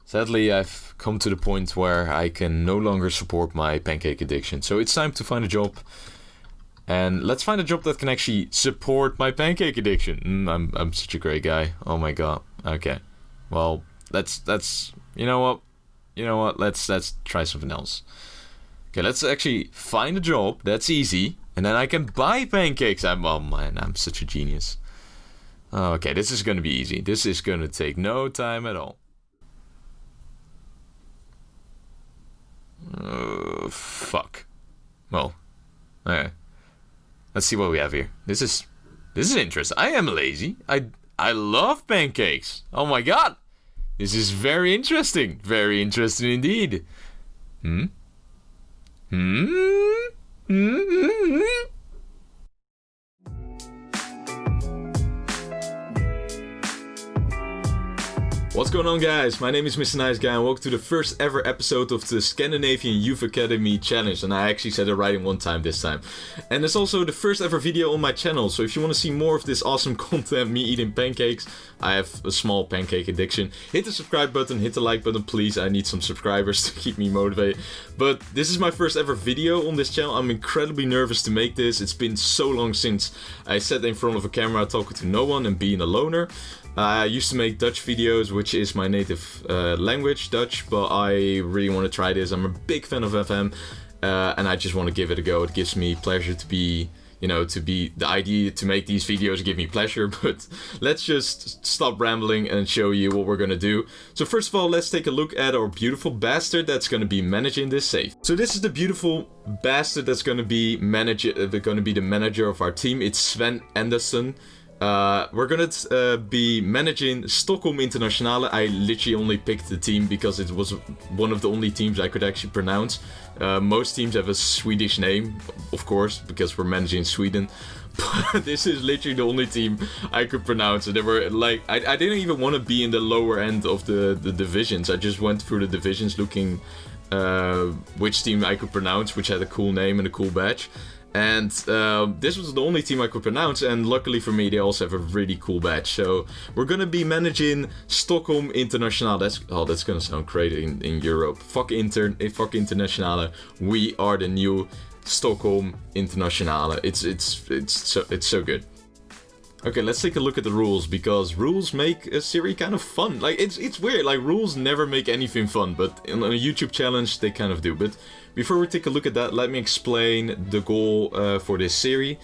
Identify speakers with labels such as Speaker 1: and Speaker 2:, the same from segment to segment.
Speaker 1: Sadly, I've come to the point where I can no longer support my pancake addiction. So it's time to find a job. And let's find a job that can actually support my pancake addiction. I'm such a great guy. Oh my god. Okay. Well, let's you know what? Let's try something else. Okay, let's actually find a job that's easy, and then I can buy pancakes. I'm such a genius. Okay, this is gonna be easy. This is gonna take no time at all. Fuck. Well, okay. Let's see what we have here. This is interesting. I am lazy. I love pancakes. Oh my god. This is very interesting. Very interesting indeed. What's going on, guys? My name is Mrniceguy and welcome to the first ever episode of the Scandinavian Youth Academy challenge. And I actually said it right in one time this time. And it's also the first ever video on my channel. So if you want to see more of this awesome content, me eating pancakes, I have a small pancake addiction. Hit the subscribe button, hit the like button, please. I need some subscribers to keep me motivated. But this is my first ever video on this channel. I'm incredibly nervous to make this. It's been so long since I sat in front of a camera talking to no one and being a loner. I used to make Dutch videos, which is my native language, Dutch, but I really want to try this. I'm a big fan of FM, and I just want to give it a go. It gives me pleasure to be, the idea to make these videos give me pleasure, but let's just stop rambling and show you what we're going to do. So first of all, let's take a look at our beautiful bastard that's going to be managing this safe. So this is the beautiful bastard that's going to be the manager of our team. It's Sven Andersson. We're gonna be managing Stockholm Internationale. I literally only picked the team because it was one of the only teams I could actually pronounce. Most teams have a Swedish name, of course, because we're managing Sweden. But this is literally the only team I could pronounce. And they were like, I didn't even want to be in the lower end of the divisions. I just went through the divisions looking which team I could pronounce, which had a cool name and a cool badge. And this was the only team I could pronounce, and luckily for me, they also have a really cool badge. So we're gonna be managing Stockholm Internationale. That's gonna sound crazy in Europe. Fuck Internationale. We are the new Stockholm Internationale. It's so good. Okay, let's take a look at the rules, because rules make a series kind of fun. Like, it's weird, like, rules never make anything fun, but in a YouTube challenge, they kind of do. But before we take a look at that, let me explain the goal for this series.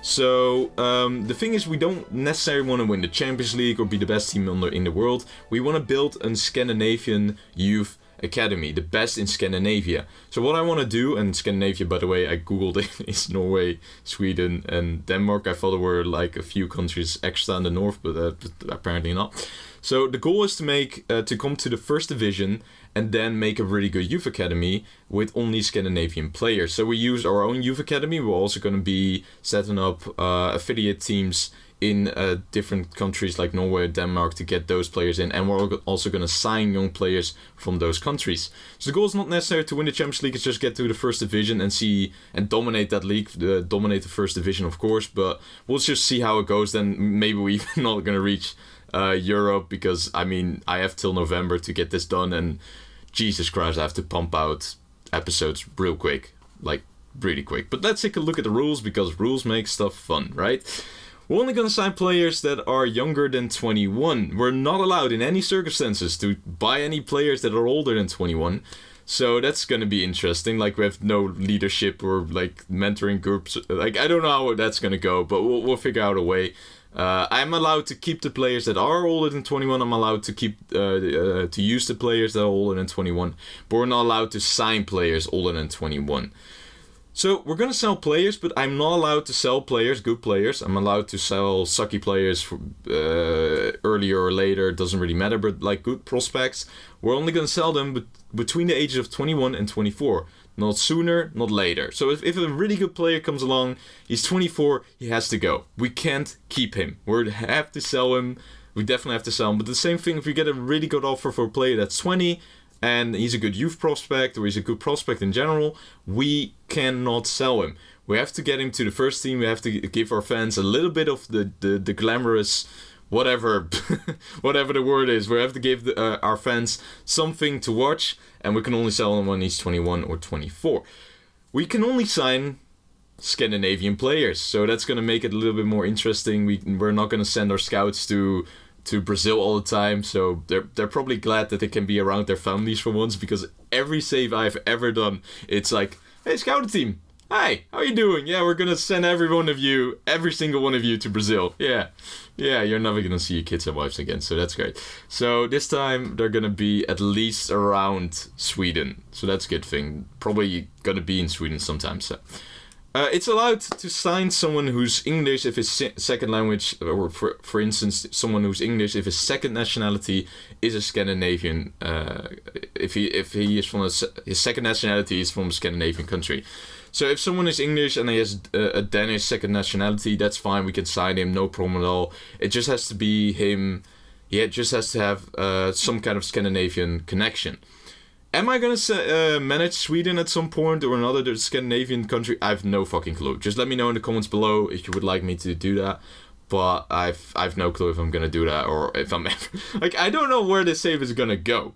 Speaker 1: So, the thing is, we don't necessarily want to win the Champions League or be the best team in the world. We want to build a Scandinavian Youth Academy, the best in Scandinavia. So what I want to do, and Scandinavia, by the way, I googled it, is Norway, Sweden and Denmark. I thought there were like a few countries extra in the north, but apparently not. So the goal is to come to the first division and then make a really good youth academy with only Scandinavian players. So we use our own youth academy. We're also going to be setting up affiliate teams in different countries like Norway or Denmark to get those players in, and we're also going to sign young players from those countries. So the goal is not necessarily to win the Champions League, it's just get to the first division and dominate that league, dominate the first division, of course, but we'll just see how it goes. Then maybe we're even not going to reach Europe, because I mean, I have till November to get this done, and Jesus Christ, I have to pump out episodes real quick, like really quick. But let's take a look at the rules, because rules make stuff fun, right? We're only going to sign players that are younger than 21. We're not allowed in any circumstances to buy any players that are older than 21. So that's going to be interesting. Like, we have no leadership or like mentoring groups. Like, I don't know how that's going to go, but we'll figure out a way. I'm allowed to keep the players that are older than 21. I'm allowed to keep to use the players that are older than 21. But we're not allowed to sign players older than 21. So we're going to sell players, but I'm not allowed to sell players, good players. I'm allowed to sell sucky players earlier or later. It doesn't really matter, but like good prospects, we're only going to sell them between the ages of 21 and 24. Not sooner, not later. So if a really good player comes along, he's 24, he has to go. We can't keep him. We have to sell him. We definitely have to sell him. But the same thing, if we get a really good offer for a player that's 20, and he's a good youth prospect, or he's a good prospect in general, we cannot sell him. We have to get him to the first team. We have to give our fans a little bit of the glamorous whatever whatever the word is. We have to give our fans something to watch, and we can only sell them when he's 21 or 24. We can only sign Scandinavian players, so that's going to make it a little bit more interesting. We're not going to send our scouts to Brazil all the time, so they're probably glad that they can be around their families for once, because every save I've ever done, it's like, hey, scout team, hi, how you doing? Yeah, we're gonna send every single one of you to Brazil. Yeah, you're never gonna see your kids and wives again, so that's great. So this time they're gonna be at least around Sweden, so that's a good thing. Probably gonna be in Sweden sometime. So it's allowed to sign someone who's English if his second language, or for instance, someone who's English if his second nationality is a Scandinavian. If he is from his second nationality is from a Scandinavian country. So if someone is English and he has a Danish second nationality, that's fine. We can sign him, no problem at all. It just has to be him. He just has to have some kind of Scandinavian connection. Am I going to manage Sweden at some point or another Scandinavian country? I have no fucking clue. Just let me know in the comments below if you would like me to do that. But I've no clue if I'm going to do that or if I'm like, I don't know where this save is going to go.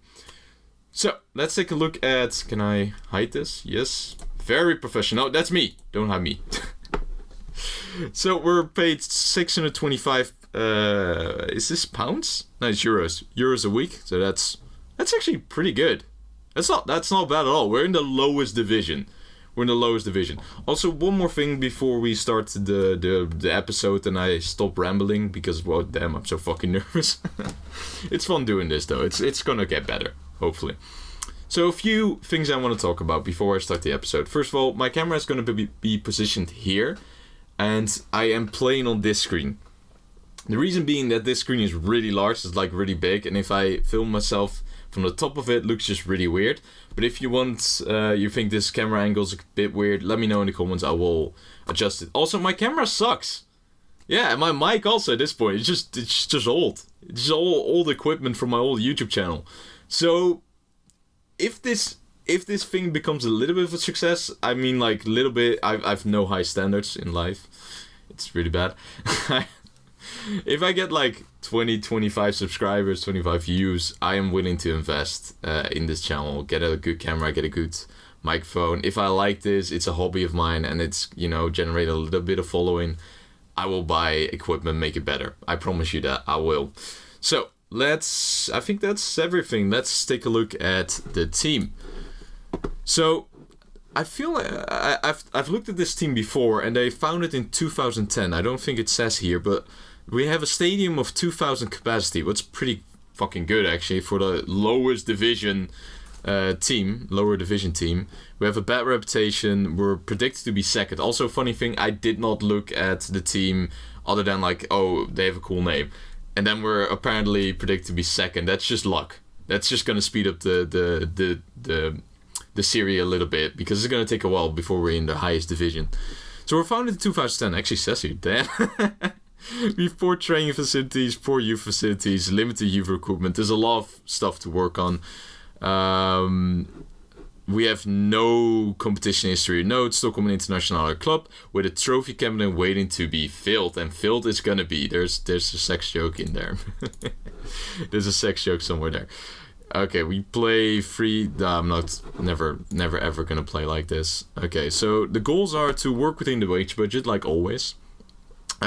Speaker 1: So let's take a look at, can I hide this? Yes. Very professional. That's me. Don't hide me. So we're paid 625, is this pounds? No, it's euros. Euros a week. So that's actually pretty good. That's not bad at all. We're in the lowest division. Also, one more thing before we start the episode and I stop rambling because, well, damn, I'm so fucking nervous. It's fun doing this though. It's gonna get better, hopefully. So a few things I want to talk about before I start the episode. First of all, my camera is going to be positioned here, and I am playing on this screen. The reason being that this screen is really large, it's like really big, and if I film myself from the top of it looks just really weird. But if you think this camera angle is a bit weird, let me know in the comments. I will adjust it. Also, my camera sucks. Yeah, and my mic also at this point, it's just old. It's all old equipment from my old YouTube channel. So if this thing becomes a little bit of a success, I mean like a little bit, I've no high standards in life. It's really bad. If I get like 20, 25 subscribers, 25 views, I am willing to invest in this channel, get a good camera, get a good microphone. If I like this, it's a hobby of mine and it's, generate a little bit of following, I will buy equipment, make it better. I promise you that I will. So I think that's everything. Let's take a look at the team. So I feel like I've looked at this team before and they founded in 2010. I don't think it says here, but we have a stadium of 2,000 capacity, what's pretty fucking good actually for the lower division team. We have a bad reputation. We're predicted to be second. Also, funny thing, I did not look at the team other than like, oh, they have a cool name. And then we're apparently predicted to be second. That's just luck. That's just gonna speed up the series a little bit because it's gonna take a while before we're in the highest division. So we're founded in 2010. Actually says here, damn. We have poor training facilities, poor youth facilities, limited youth recruitment. There's a lot of stuff to work on. We have no competition history. No, it's Stockholm International Club with a trophy cabinet waiting to be filled, and filled is gonna be. There's a sex joke in there. There's a sex joke somewhere there. Okay, we play free. I'm never ever gonna play like this. Okay, so the goals are to work within the wage budget, like always.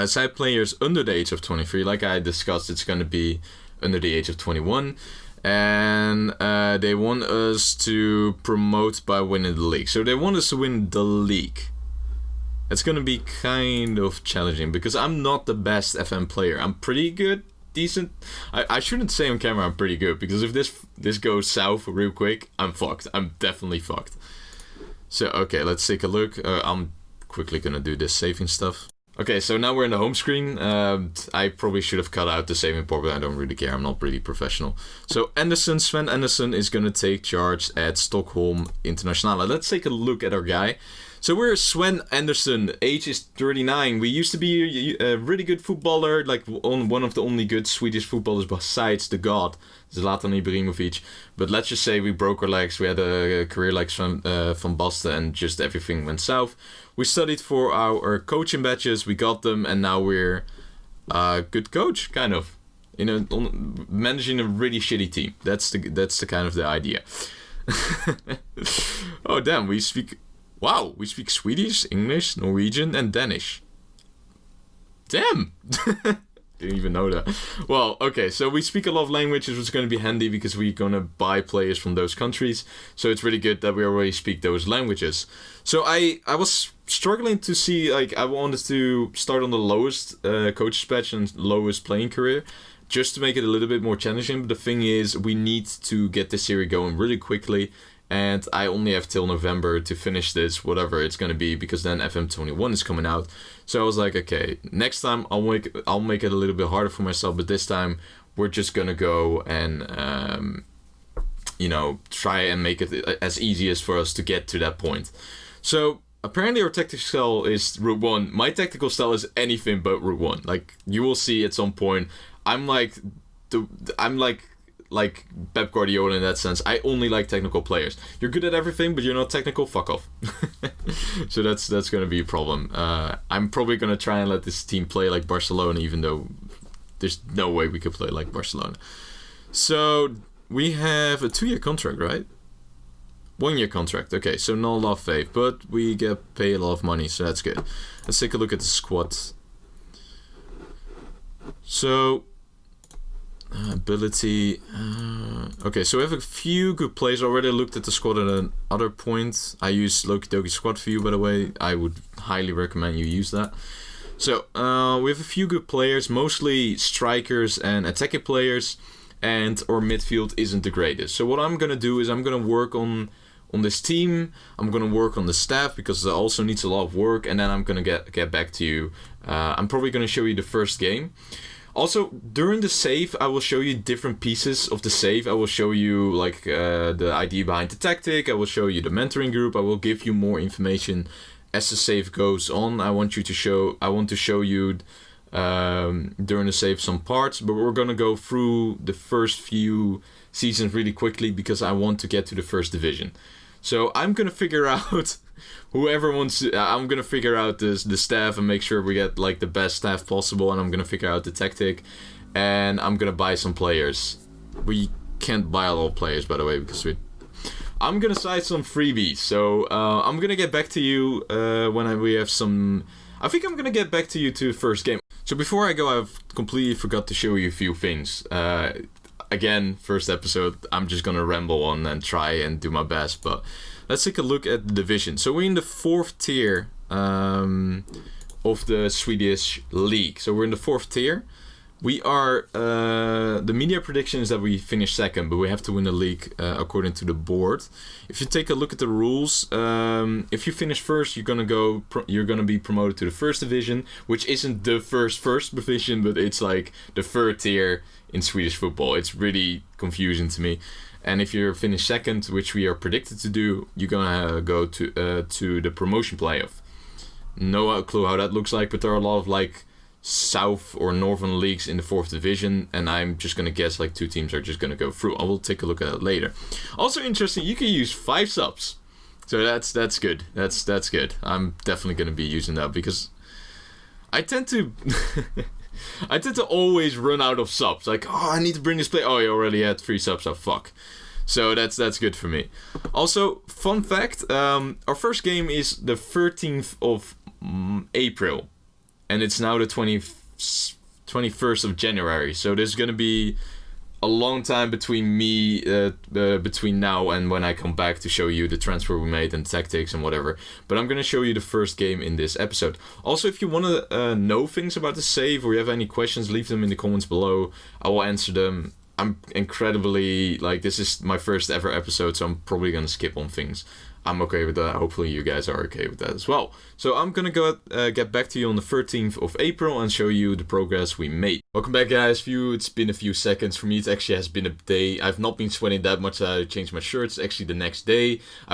Speaker 1: Side players under the age of 23, like I discussed, it's gonna be under the age of 21. And they want us to promote by winning the league. So they want us to win the league. It's going to be kind of challenging because I'm not the best FM player. I'm pretty good, decent. I shouldn't say on camera I'm pretty good because if this goes south real quick, I'm fucked. I'm definitely fucked. So, okay, let's take a look. I'm quickly going to do this saving stuff. Okay, so now we're in the home screen. I probably should have cut out the saving part, but I don't really care. I'm not really professional. So Sven Anderson is going to take charge at Stockholm International. Let's take a look at our guy. So we're Sven Anderson, age is 39. We used to be a really good footballer, like one of the only good Swedish footballers besides the god, Zlatan Ibrahimovic. But let's just say we broke our legs. We had a career like Van Basten and just everything went south. We studied for our coaching badges, we got them, and now we're a good coach, kind of. managing a really shitty team. That's the kind of the idea. Oh damn, we speak Swedish, English, Norwegian, and Danish. Damn. Didn't even know that. Well, okay, so we speak a lot of languages, which is going to be handy because we're going to buy players from those countries. So it's really good that we already speak those languages. So I was struggling to see, like, I wanted to start on the lowest coach's patch and lowest playing career, just to make it a little bit more challenging. But the thing is, we need to get this series going really quickly. And I only have till November to finish this, whatever it's going to be, because then FM21 is coming out. So I was like, okay, next time I'll make it a little bit harder for myself, but this time we're just going to go and, try and make it as easy as for us to get to that point. So apparently our tactical style is Route 1. My tactical style is anything but Route 1. Like, you will see at some point, I'm like Pep Guardiola in that sense. I only like technical players. You're good at everything, but you're not technical, fuck off. So that's going to be a problem. I'm probably going to try and let this team play like Barcelona, even though there's no way we could play like Barcelona. So we have a 2-year contract, right? 1-year contract. Okay, so not a lot of faith, but we get paid a lot of money, so that's good. Let's take a look at the squad. So ability. Okay, so we have a few good players. I already looked at the squad at another point. I use Loki Doki Squad View, by the way. I would highly recommend you use that. So we have a few good players, mostly strikers and attacking players, and our midfield isn't the greatest. So what I'm gonna do is I'm gonna work on this team. I'm gonna work on the staff because it also needs a lot of work, and then I'm gonna get back to you. I'm probably gonna show you the first game. Also, during the save, I will show you different pieces of the save. I will show you like the idea behind the tactic. I will show you the mentoring group. I will give you more information as the save goes on. I want to show you during the save some parts, but we're gonna go through the first few seasons really quickly because I want to get to the first division. So I'm gonna figure out whoever wants to, I'm gonna figure out the staff and make sure we get like the best staff possible, and I'm gonna figure out the tactic, and I'm gonna buy some players. We can't buy a lot of players, by the way, because I'm gonna cite some freebies. So I'm gonna get back to you when we have some. I think I'm gonna get back to you to the first game. So before I go, I've completely forgot to show you a few things. Again, first episode, I'm just gonna ramble on and try and do my best, but let's take a look at the division. So we're in the 4th tier of the Swedish league. So we're in the 4th tier. We are, the media prediction is that we finish 2nd, but we have to win the league according to the board. If you take a look at the rules, if you finish 1st, you're gonna be promoted to the 1st division, which isn't the first division, but it's like the 3rd tier in Swedish football. It's really confusing to me. And if you're finished 2nd, which we are predicted to do, you're gonna go to the promotion playoff. No clue how that looks like, but there are a lot of like South or Northern leagues in the 4th division, and I'm just gonna guess like 2 teams are just gonna go through. I will take a look at it later. Also interesting, you can use 5 subs, so that's good. That's good. I'm definitely gonna be using that because I tend to always run out of subs. Like, oh, I need to bring this play. Oh, you already had 3 subs. Oh, fuck. So that's good for me. Also, fun fact: our first game is the 13th of April. And it's now the 21st of January. So there's going to be a long time between between now and when I come back to show you the transfer we made and tactics and whatever. But I'm going to show you the first game in this episode. Also, if you want to know things about the save or you have any questions, leave them in the comments below. I will answer them. I'm incredibly, this is my first ever episode, so I'm probably going to skip on things. I'm okay with that. Hopefully you guys are okay with that as well. So I'm gonna go get back to you on the 13th of April and show you the progress we made. Welcome back, guys. It's been a few seconds. For me, it actually has been a day. I've not been sweating that much. I changed my shirts. Actually, the next day I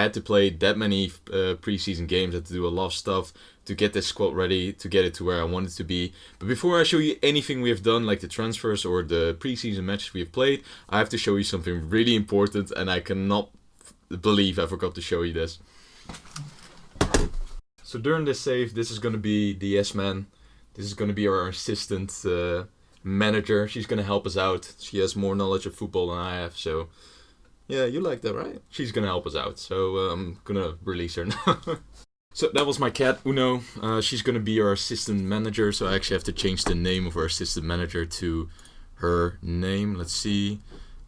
Speaker 1: had to play that many preseason games. I had to do a lot of stuff to get this squad ready, to get it to where I want it to be. But before I show you anything we have done, like the transfers or the preseason matches we have played, I have to show you something really important, and I cannot believe I forgot to show you this. So during this save, this is going to be the yes man. This is going to be our assistant manager. She's gonna help us out. She has more knowledge of football than I have, so yeah, you like that, right? She's gonna help us out, so I'm gonna release her now. So that was my cat, Uno. She's gonna be our assistant manager, so I actually have to change the name of our assistant manager to her name. Let's see.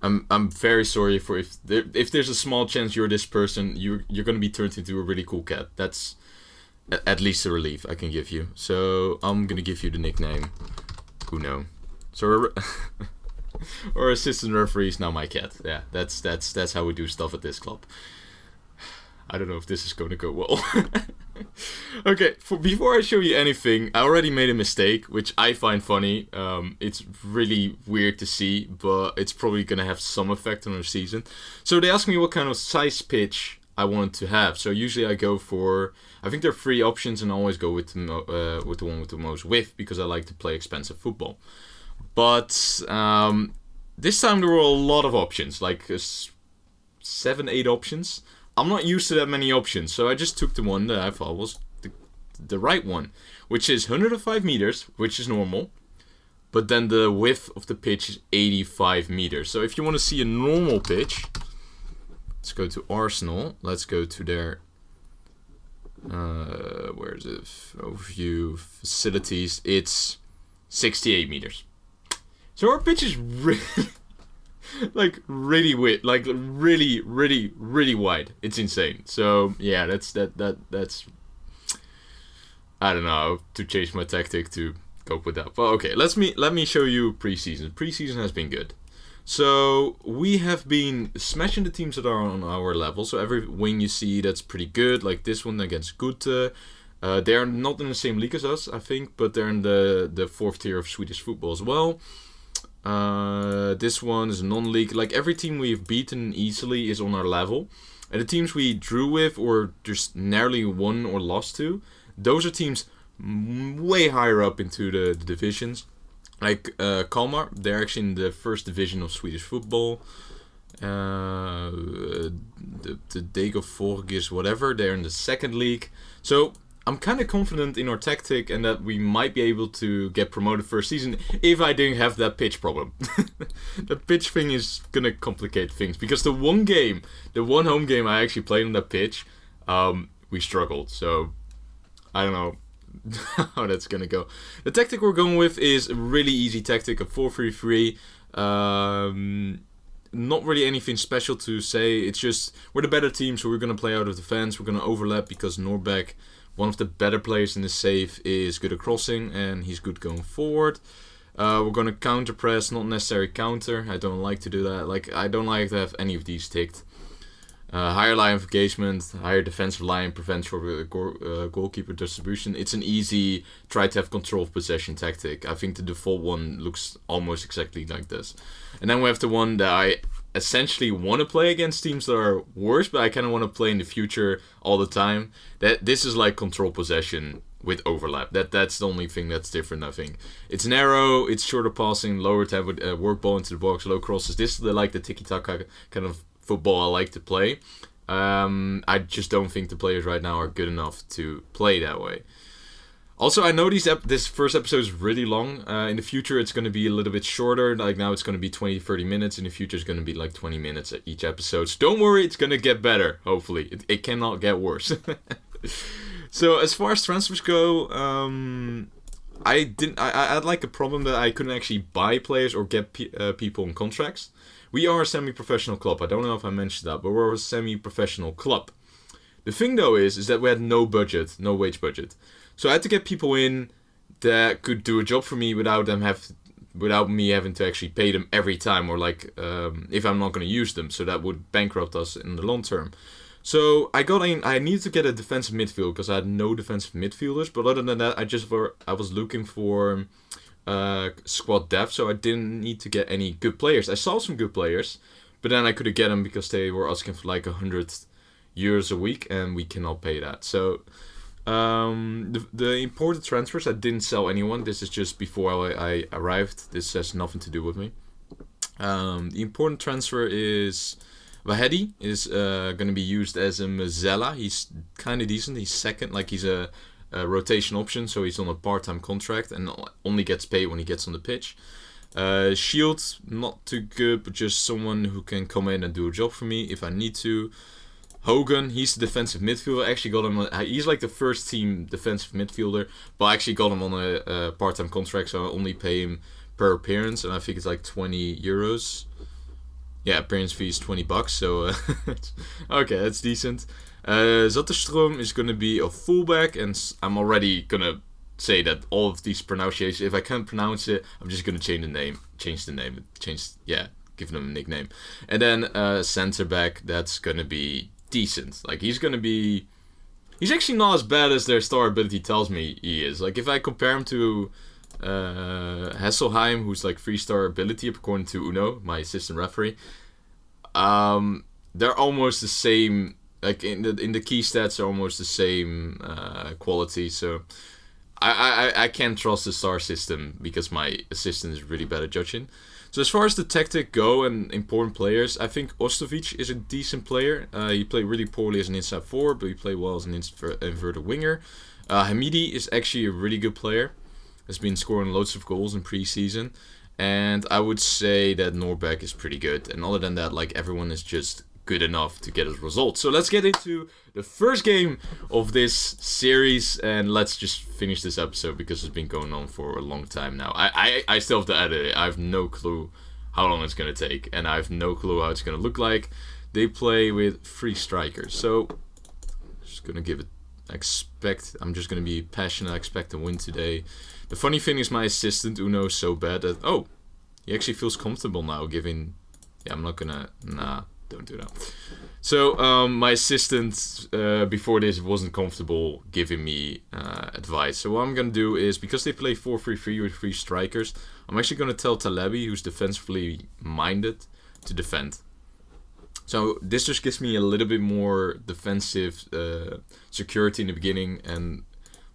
Speaker 1: I'm very sorry for if there's a small chance you're this person, you're gonna be turned into a really cool cat. That's at least a relief I can give you. So I'm gonna give you the nickname Uno. So our assistant referee is now my cat. Yeah, that's how we do stuff at this club. I don't know if this is going to go well. Okay, before I show you anything, I already made a mistake, which I find funny. It's really weird to see, but it's probably going to have some effect on our season. So they asked me what kind of size pitch I wanted to have. So usually I go for, I think there are 3 options, and I always go with the one with the most width, because I like to play expensive football. But this time there were a lot of options, like 7-8 options. I'm not used to that many options, so I just took the one that I thought was the right one, which is 105 meters, which is normal, but then the width of the pitch is 85 meters. So if you want to see a normal pitch, let's go to Arsenal. Let's go to their where is it? Overview facilities. It's 68 meters. So our pitch is really like really wide, like really wide. It's insane. So yeah, that's I don't know how to change my tactic to cope with that. But okay, let me show you preseason. Preseason has been good. So we have been smashing the teams that are on our level. So every win you see, that's pretty good. Like this one against Gute. They are not in the same league as us, I think, but they're in the 4th tier of Swedish football as well. This one is non-league. Like every team we've beaten easily is on our level. And the teams we drew with or just narrowly won or lost to, those are teams way higher up into the divisions. Like Kalmar, they're actually in the 1st division of Swedish football. The Degerfors, whatever, they're in the 2nd league. So I'm kind of confident in our tactic and that we might be able to get promoted first season if I didn't have that pitch problem. The pitch thing is gonna complicate things because the one home game I actually played on that pitch, we struggled. So I don't know how that's gonna go. The tactic we're going with is a really easy tactic, a 4-3-3. Not really anything special to say. It's just we're the better team, so we're gonna play out of defense. We're gonna overlap because Norbeck, one of the better players in the save, is good at crossing and he's good going forward. We're going to counter press, not necessarily counter. I don't like to do that. Like I don't like to have any of these ticked. Higher line of engagement, higher defensive line prevents your goalkeeper distribution. It's an easy try to have control of possession tactic. I think the default one looks almost exactly like this. And then we have the one that I essentially want to play against teams that are worse, but I kind of want to play in the future all the time. This is like control possession with overlap. That's the only thing that's different, I think. It's narrow, it's shorter passing, lower tempo, work ball into the box, low crosses. This is like the tiki-taka kind of football I like to play. I just don't think the players right now are good enough to play that way. Also, I know this first episode is really long. In the future, it's going to be a little bit shorter. Like now, it's going to be 20-30 minutes. In the future, it's going to be like 20 minutes at each episode. So don't worry, it's going to get better. Hopefully, it cannot get worse. So as far as transfers go, I had like a problem that I couldn't actually buy players or get people on contracts. We are a semi-professional club. I don't know if I mentioned that, but we're a semi-professional club. The thing though is that we had no budget, no wage budget. So I had to get people in that could do a job for me without me having to actually pay them every time, or like if I'm not going to use them. So that would bankrupt us in the long term. So I needed to get a defensive midfield because I had no defensive midfielders. But other than that, I was looking for squad depth, so I didn't need to get any good players. I saw some good players, but then I couldn't get them because they were asking for like €100 a week, and we cannot pay that. So the imported transfers, I didn't sell anyone. This is just before I arrived. This has nothing to do with me. The important transfer is Vahedi is going to be used as a Mazzella. He's kind of decent. He's second, like he's a rotation option, so he's on a part-time contract and only gets paid when he gets on the pitch. Shield, not too good, but just someone who can come in and do a job for me if I need to. Hogan, he's the defensive midfielder. I actually got him. He's like the first team defensive midfielder, but I actually got him on a part-time contract, so I only pay him per appearance, and I think it's like 20 euros. Yeah, appearance fee is $20, so okay, that's decent. Zatterstrom is gonna be a fullback, and I'm already gonna say that all of these pronunciations, if I can't pronounce it, I'm just gonna give them a nickname. And then center back, that's gonna be decent. Like, he's actually not as bad as their star ability tells me he is. Like, if I compare him to Hesselheim, who's like 3-star ability according to Uno, my assistant referee, they're almost the same. Like, in the key stats are almost the same quality. So I can't trust the star system because my assistant is really bad at judging. So as far as the tactic go and important players, I think Ostovic is a decent player. He played really poorly as an inside forward, but he played well as an inverted winger. Hamidi is actually a really good player. Has been scoring loads of goals in preseason. And I would say that Norbeck is pretty good. And other than that, like, everyone is just good enough to get us results. So let's get into the first game of this series, and let's just finish this episode because it's been going on for a long time now. I still have to edit it. I have no clue how long it's going to take, and I have no clue how it's going to look like. They play with 3 strikers, so I'm just going to give it, I'm just going to be passionate. I expect a win today. The funny thing is my assistant Uno is so bad that, he actually feels comfortable now giving, I'm not going to, don't do that. So my assistant before this wasn't comfortable giving me advice. So what I'm going to do is, because they play 4-3-3 with 3 strikers, I'm actually going to tell Talebi, who's defensively minded, to defend. So this just gives me a little bit more defensive security in the beginning, and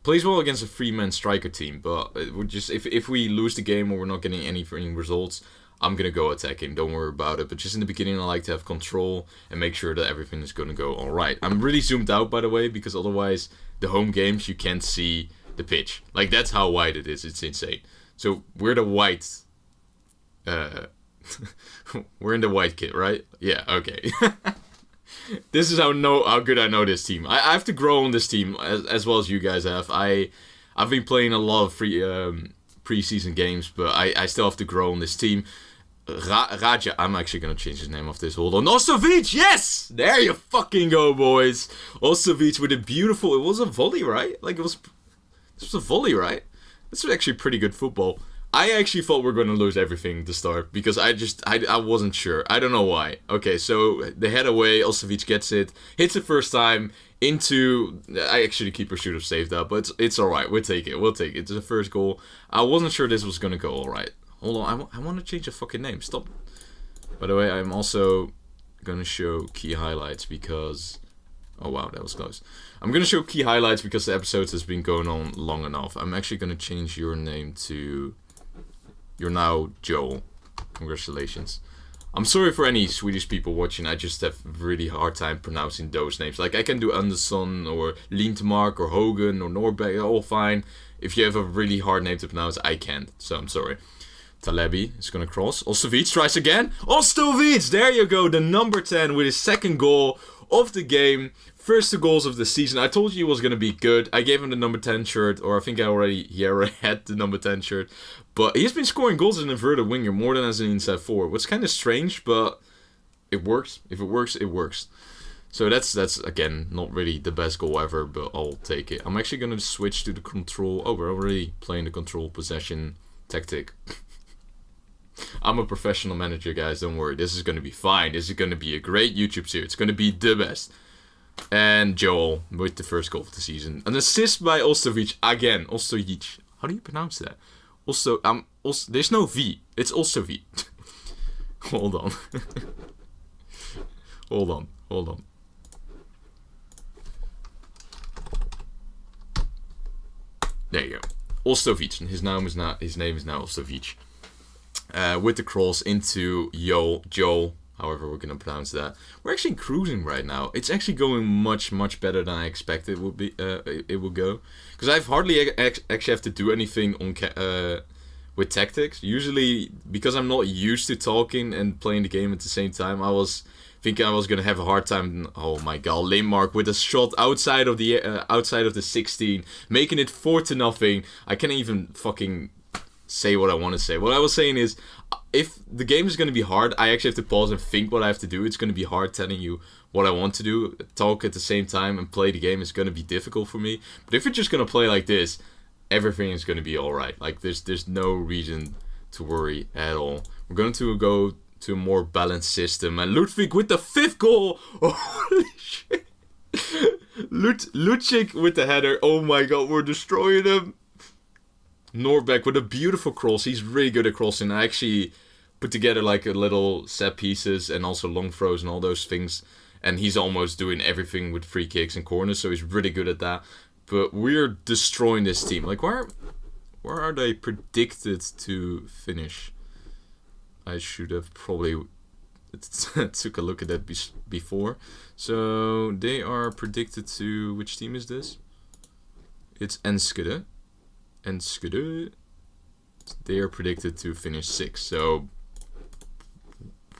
Speaker 1: plays well against a 3-man striker team. But it would just, if we lose the game or we're not getting any results, I'm going to go attacking, don't worry about it. But just in the beginning, I like to have control and make sure that everything is going to go alright. I'm really zoomed out, by the way, because otherwise, the home games, you can't see the pitch. Like, that's how wide it is. It's insane. So, we're the white... we're in the white kit, right? Yeah, okay. This is how good I know this team. I have to grow on this team, as well as you guys have. I've been playing a lot of preseason games, but I still have to grow on this team. Raja, I'm actually going to change his name off this. Hold on. Ostovic, yes! There you fucking go, boys. Ostovic with a beautiful... It was a volley, right? Like, this was a volley, right? This was actually pretty good football. I actually thought we were going to lose everything to start, because I wasn't sure. I don't know why. Okay, so they head away. Ostovic gets it. Hits it first time into... the keeper should have saved that, but it's alright. We'll take it. It's the first goal. I wasn't sure this was going to go alright. Hold on, I want to change the fucking name. Stop. By the way, I'm also going to show key highlights because... Oh wow, that was close. I'm going to show key highlights because the episode has been going on long enough. I'm actually going to change your name to... You're now Joel. Congratulations. I'm sorry for any Swedish people watching. I just have a really hard time pronouncing those names. Like, I can do Andersson or Lindmark or Hogan or Norbeck, all fine. If you have a really hard name to pronounce, I can't. So I'm sorry. Talebi is going to cross. Ostovic tries again. Ostovic! There you go. The number 10 with his second goal of the game. First 2 goals of the season. I told you he was going to be good. I gave him the number 10 shirt. Or I think he already had the number 10 shirt. But he's been scoring goals as an inverted winger more than as an inside forward. What's kind of strange, but it works. If it works, it works. So that's again, not really the best goal ever, but I'll take it. I'm actually going to switch to the control. Oh, we're already playing the control possession tactic. I'm a professional manager, guys. Don't worry. This is going to be fine. This is going to be a great YouTube series. It's going to be the best. And Joel with the first goal of the season. An assist by Ostovic again. Ostovic. How do you pronounce that? There's no V. It's Ostovic. Hold on. Hold on. There you go. Ostovic. His name is now Ostovic. With the cross into Joel. However we're going to pronounce that. We're actually cruising right now. It's actually going much, much better than I expected it would go. Because I hardly actually have to do anything with tactics. Usually, because I'm not used to talking and playing the game at the same time, I was thinking I was gonna have a hard time. Oh my god, Lindmark with a shot outside of the 16, making it 4-0. I can't even fucking say what I want to say. What I was saying is, if the game is gonna be hard, I actually have to pause and think what I have to do. It's gonna be hard telling you what I want to do. Talk at the same time and play the game is gonna be difficult for me. But if you're just gonna play like this, everything is gonna be all right. Like there's no reason to worry at all. We're going to go to a more balanced system, and Ludwig with the 5th goal. Holy shit! Lucic with the header. Oh my god, we're destroying him. Norbeck with a beautiful cross. He's really good at crossing. I actually put together like a little set pieces and also long throws and all those things. And he's almost doing everything with free kicks and corners, so he's really good at that. But we're destroying this team. Like, where are they predicted to finish? I should have probably took a look at that before. So they are predicted to... Which team is this? It's Enschede. They are predicted to finish 6th. So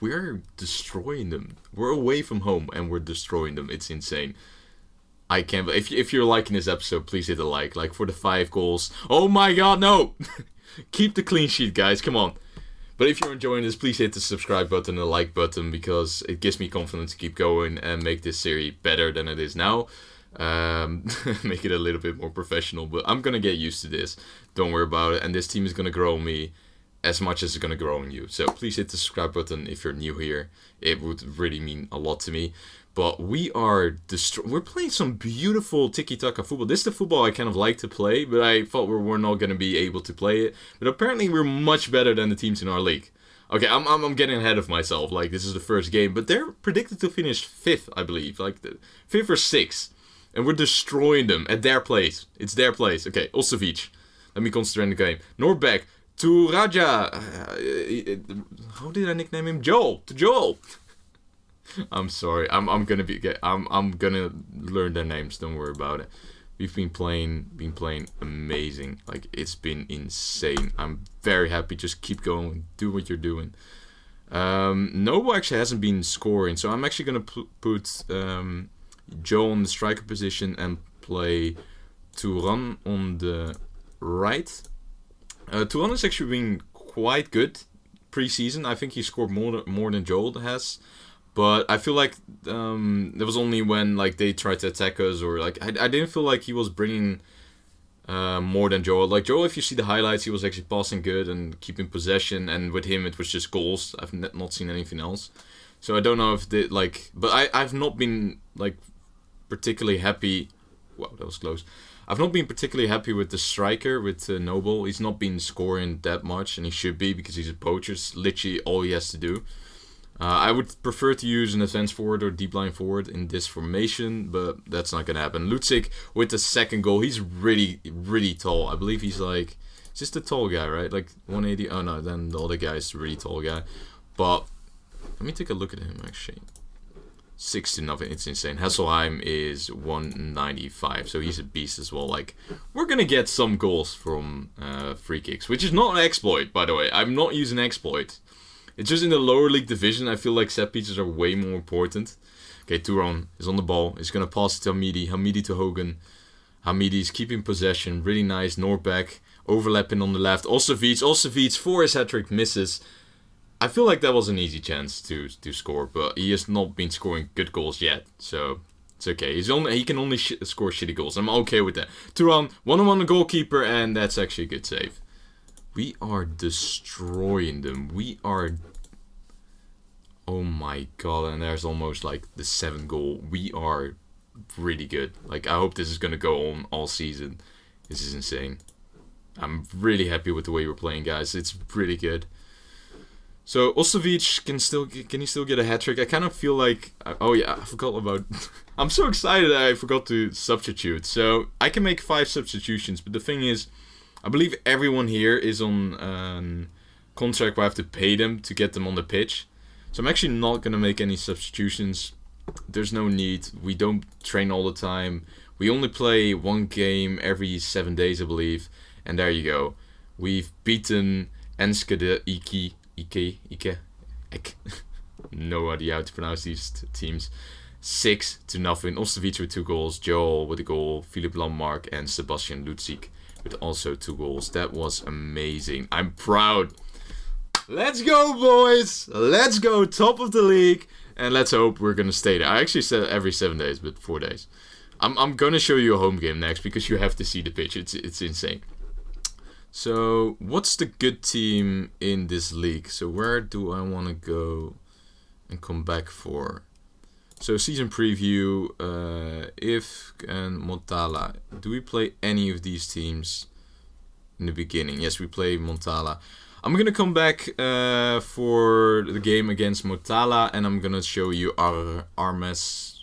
Speaker 1: we're destroying them. We're away from home and we're destroying them. It's insane. I can't. If you're liking this episode, please hit a like. Like for the 5 goals. Oh my god, no! Keep the clean sheet, guys. Come on. But if you're enjoying this, please hit the subscribe button and the like button, because it gives me confidence to keep going and make this series better than it is now. Make it a little bit more professional, but I'm gonna get used to this. Don't worry about it. And this team is gonna grow on me as much as it's gonna grow on you. So please hit the subscribe button if you're new here. It would really mean a lot to me. But we are we're playing some beautiful tiki-taka football. This is the football I kind of like to play, but I thought we were not going to be able to play it. But apparently we're much better than the teams in our league. Okay, I'm getting ahead of myself. Like, this is the first game, but they're predicted to finish 5th, I believe. Like, the 5th or 6th. And we're destroying them at their place. It's their place. Okay, Ostovic. Let me concentrate on the game. Norbeck to Raja. How did I nickname him? Joel. To Joel. I'm sorry. I'm gonna learn their names. Don't worry about it. We've been playing amazing. Like, it's been insane. I'm very happy. Just keep going. Do what you're doing. Noble actually hasn't been scoring, so I'm actually gonna put Joe on the striker position and play Turan on the right. Turan has actually been quite good pre-season. I think he scored more than Joel has. But I feel like there was only when like they tried to attack us, or like I didn't feel like he was bringing more than Joel. Like Joel, if you see the highlights, he was actually passing good and keeping possession, and with him it was just goals. I've not seen anything else. So I don't know if they like, but I've not been like particularly happy. Wow, that was close. I've not been particularly happy with the striker, with Noble. He's not been scoring that much, and he should be, because he's a poacher. It's literally all he has to do. I would prefer to use an advanced forward or deep line forward in this formation, but that's not going to happen. Lucic with the 2nd goal. He's really, really tall. I believe he's like... Is this the tall guy, right? Like 180? Oh no, then the other guy is the really tall guy. But let me take a look at him, actually. 6-0. It's insane. Hesselheim is 195, so he's a beast as well. Like, we're going to get some goals from free kicks, which is not an exploit, by the way. I'm not using exploit. It's just in the lower league division, I feel like set pieces are way more important. Okay, Turan is on the ball. He's going to pass it to Hamidi. Hamidi to Hogan. Hamidi is keeping possession. Really nice. Norbeck overlapping on the left. Ostovic for his hat-trick, misses. I feel like that was an easy chance to score, but he has not been scoring good goals yet. So it's okay. He can only score shitty goals. I'm okay with that. Turan, 1-on-1 the goalkeeper, and that's actually a good save. We are destroying them. We are... Oh my god, and there's almost like the 7th goal. We are really good. Like, I hope this is going to go on all season. This is insane. I'm really happy with the way we're playing, guys. It's really good. So, Ostovic, can he still get a hat-trick? I kind of feel like... Oh yeah, I forgot about... I'm so excited that I forgot to substitute. So, I can make 5 substitutions, but the thing is... I believe everyone here is on contract where I have to pay them to get them on the pitch. So I'm actually not going to make any substitutions. There's no need. We don't train all the time. We only play 1 game every 7 days, I believe. And there you go. We've beaten Enschede Ike. No idea how to pronounce these teams. 6-0. Osterwitz with 2 goals. Joel with a goal. Philip Landmark and Sebastian Lutzig with also 2 goals. That was amazing. I'm proud. Let's go, boys. Let's go. Top of the league. And let's hope we're going to stay there. I actually said every 7 days, but 4 days. I'm going to show you a home game next because you have to see the pitch. It's insane. So, what's the good team in this league? So, where do I want to go and come back for? So, season preview, If and Montala. Do we play any of these teams in the beginning? Yes, we play Montala. I'm going to come back for the game against Motala, and I'm going to show you Armes.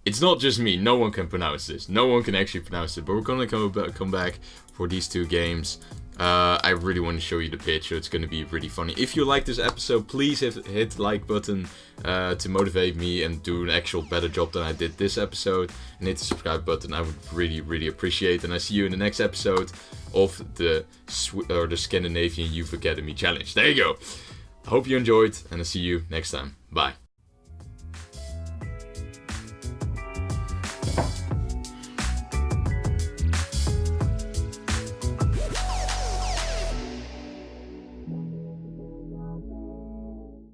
Speaker 1: It's not just me. No one can pronounce this. No one can actually pronounce it. But we're going to come back for these 2 games. I really want to show you the pitch, so it's going to be really funny. If you like this episode, please hit the like button to motivate me and do an actual better job than I did this episode. And hit the subscribe button. I would really, really appreciate it. And I see you in the next episode of the Scandinavian Youth Academy Challenge. There you go. I hope you enjoyed, and I'll see you next time. Bye.